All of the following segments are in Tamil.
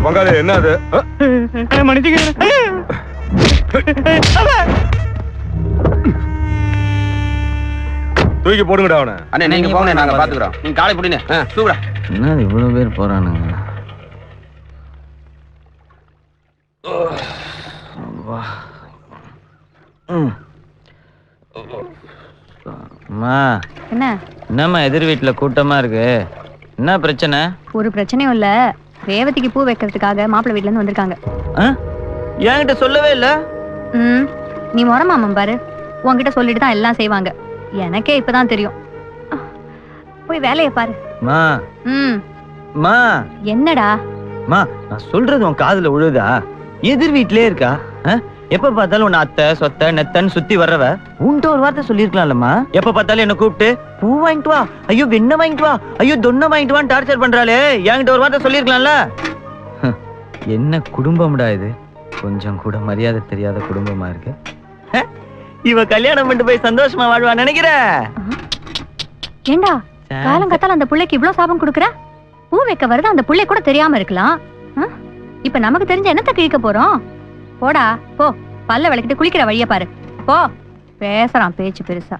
பங்காளி என்ன அது? தூக்கி போடுங்கடா அவனை. அண்ணே நீங்க போங்க, நாங்க பாத்துக்கிறோம். நீங்க காலை பிடிங்க. தூக்குடா. என்ன இவ்வளவு பேர் போறானுங்க? என்னம்மா எதிர் வீட்டுல கூட்டமா இருக்கு? என்ன பிரச்சனை? ஒரு பிரச்சனையும் இல்ல. ரேவதிக்கு பூ வைக்கிறதுக்காக மாப்பிள்ளை வீட்டுல இருந்து வந்திருக்காங்க. என்கிட்ட சொல்லவே இல்ல. நீ முறமாமன் பாரு, உன்கிட்ட சொல்லிட்டு தான் எல்லாம் செய்வாங்க. எனக்கே இப்பதான் தெரியும். போய் வேலையை பாரு. என்னடா நான் சொல்றது உன் காதுல விழுதா? எதிர் வீட்லயே இருக்கா? எப்ப பார்த்தாலும் உன்னை அத்தை சொத்த நெத்தன்னு சுத்தி வர்றவ உன்ட்ட ஒரு வார்த்தை சொல்லிருக்கலாம்லம்மா. எப்ப பார்த்தாலும் என்ன கூப்பிட்டு பூ வாங்கிட்டு வா, ஐயோ வெண்ணெ வாங்கிட்டு வா, ஐயோ தொன்னை வாங்கிட்டு வான்னு டார்ச்சர் பண்றாளே. என்கிட்ட ஒரு வார்த்தை சொல்லிருக்கலாம்ல. என்ன குடும்பம்டா இது? கொஞ்சம் கூட மரியாதை தெரியாத குடும்பமா இருக்கு. இவ கல்யாணம் பண்ணிட்டு போய் சந்தோஷமா வாழ்வா நினைக்கிற? ஏண்டா காலங்கத்தால அந்த புள்ளைக்கு இவ்வளவு சாபம் கொடுக்குற? பூ வைக்க வருது அந்த புள்ளை கூட தெரியாம இருக்கலாம். இப்ப நமக்கு தெரிஞ்ச என்னத்த கிழிக்க போறோம்? போடா போ, பல்ல விளக்கிட்டு குளிக்கிற வழிய பாரு போ. பேசுறான் பேச்சு பெருசா.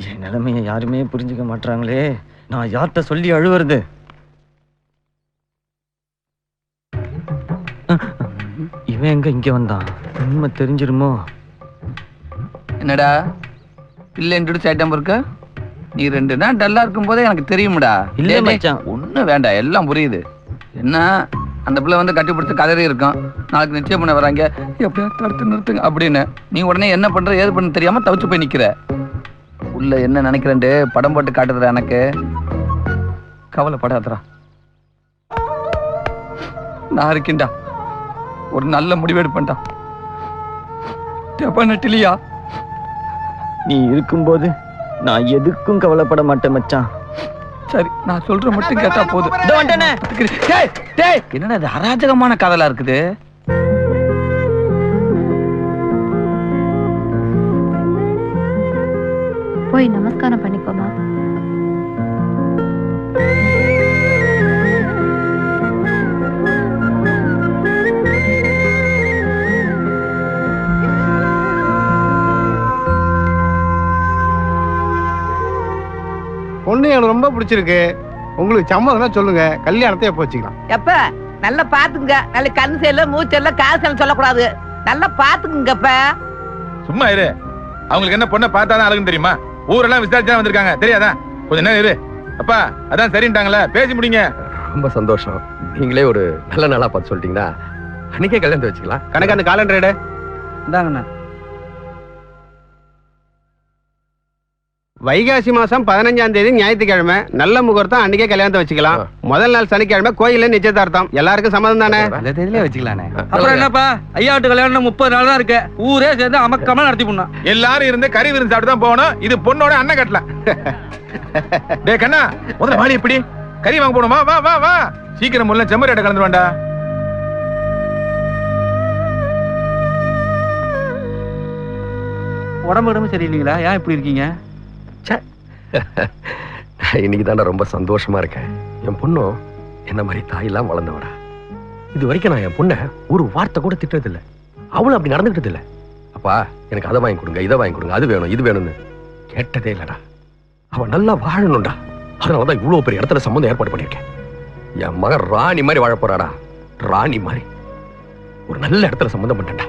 என் நிலைமைய யாருமே புரிஞ்சுக்க மாட்டாங்களே. நான் யார்கிட்ட சொல்லி அழுவுறது? இவன் எங்க இங்க வந்தான்? உண்மை தெரிஞ்சிருமோ? என்னடா பிள்ளை இன்ட்ரோடியூஸ் ஐட்டம் இருக்கு? நீ 2 நாள் டல்லா இருக்கும் போதே எனக்கு தெரியும்டா. இல்ல மச்சான், ஒண்ணும் வேண்டாம், எல்லாம் புரியுது. என்ன அந்த பிள்ளை வந்து கட்டி பிடிச்சி கதறி இருக்கும். நாளைக்கு நிச்சயம் பண்ண வராங்க, எப்படியா தடுத்து நிறுத்துங்க அப்படின்னு. நீ உடனே என்ன பண்ற ஏது பண்ண தெரியாம தவிச்சு போய் நிக்கிற. உள்ள என்ன நினைக்கிறேன்ட்டு படம் போட்டு காட்டுதுடா. எனக்கு கவலைப்படாதடா, நான் இருக்கேன்டா. ஒரு நல்ல முடிவெடுப்பேன்டா. நட்டிலியா நீ இருக்கும்போது நான் எதுக்கும் கவலைப்பட மாட்டேன் மச்சான். சரி, நான் சொல்ற மட்டும் கேட்டா போதும். என்னடா இது அராஜகமான காதலா இருக்குது? போய் நமஸ்காரம் பண்ணிக்கோமா. பொண்ணு எனக்கு ரொம்ப பிடிச்சிருக்கு. உங்களுக்கு சம்மதம்னா சொல்லுங்க, கல்யாணத்தை எப்போ வச்சுக்கலாம்? எப்ப நல்லா பாத்துங்க. நல்ல கண் செயல மூச்சல்ல காசு சொல்லக்கூடாது. நல்லா பாத்துக்குங்கப்ப. சும்மா இரு. அவங்களுக்கு என்ன பொண்ணை பார்த்தாதான் அழகுன்னு தெரியுமா? ஊரெல்லாம் விசாரிச்சா வந்திருக்காங்க, தெரியாதா? கொஞ்ச நேரம் இரு. அப்பா அதான் சரின்ட்டாங்களே, பேசி முடிங்க. ரொம்ப சந்தோஷம். நீங்களே ஒரு நல்ல நாளா பார்த்து சொல்லிட்டீங்கன்னா அன்னைக்கே கல்யாணத்தை வச்சுக்கலாம். கணக்கு அந்த காலண்டர் எடு. இந்தாங்கண்ணா. வைகாசி மாசம் 15ஆம் தேதி ஞாயிற்றுக்கிழமை, நல்ல முகூர்த்தம். அன்னைக்கே கல்யாணத்தை வச்சுக்கலாம். முதல் நாள் சனிக்கிழமை கோயில்ல நிச்சயதார்த்தம். எல்லாருக்கும் சம்மதம் தானே? வச்சுக்கலானே. அப்புறம் என்னப்பா, ஐயாட்டு கல்யாணம் 30 நாள் தான் இருக்கு. ஊரே சேர்ந்து அமக்கமா நடத்தி போடணும். எல்லாரும் இருந்து கறி விருந்து சாப்பிட்டு தான் போகணும். இது பொண்ணோட அண்ணன் கட்டல. டேய் கண்ணா, முதல்ல வாடி. எப்படி கறி வாங்க போணுமா? வா வா வா, சீக்கிரம் முதல்ல செம்மறியாட்ட கலந்து வேண்டா. உடம்பு சரியில்லைங்களா? ஏன் இப்படி இருக்கீங்க? இன்னைக்கு தானே ரொம்ப சந்தோஷமா இருக்கேன். என் பொண்ணும் என்ன மாதிரி தாயெல்லாம் வளர்ந்தவடா. இது வரைக்கும் நான் என் பொண்ணை ஒரு வார்த்தை கூட திட்டது இல்லை. அவளும் அப்படி நடந்துக்கிட்டது இல்லை. அப்பா எனக்கு அதை வாங்கி கொடுங்க, இதை வாங்கி கொடுங்க, அது வேணும் இது வேணும்னு கேட்டதே இல்லடா. அவன் நல்லா வாழணும்டா. அதனாலதான் இவ்வளவு பெரிய இடத்துல சம்பந்தம் ஏற்பாடு பண்ணியிருக்கேன். என் மகன் ராணி மாதிரி வாழ போறாடா. ராணி மாதிரி ஒரு நல்ல இடத்துல சம்பந்தம் பண்ணா.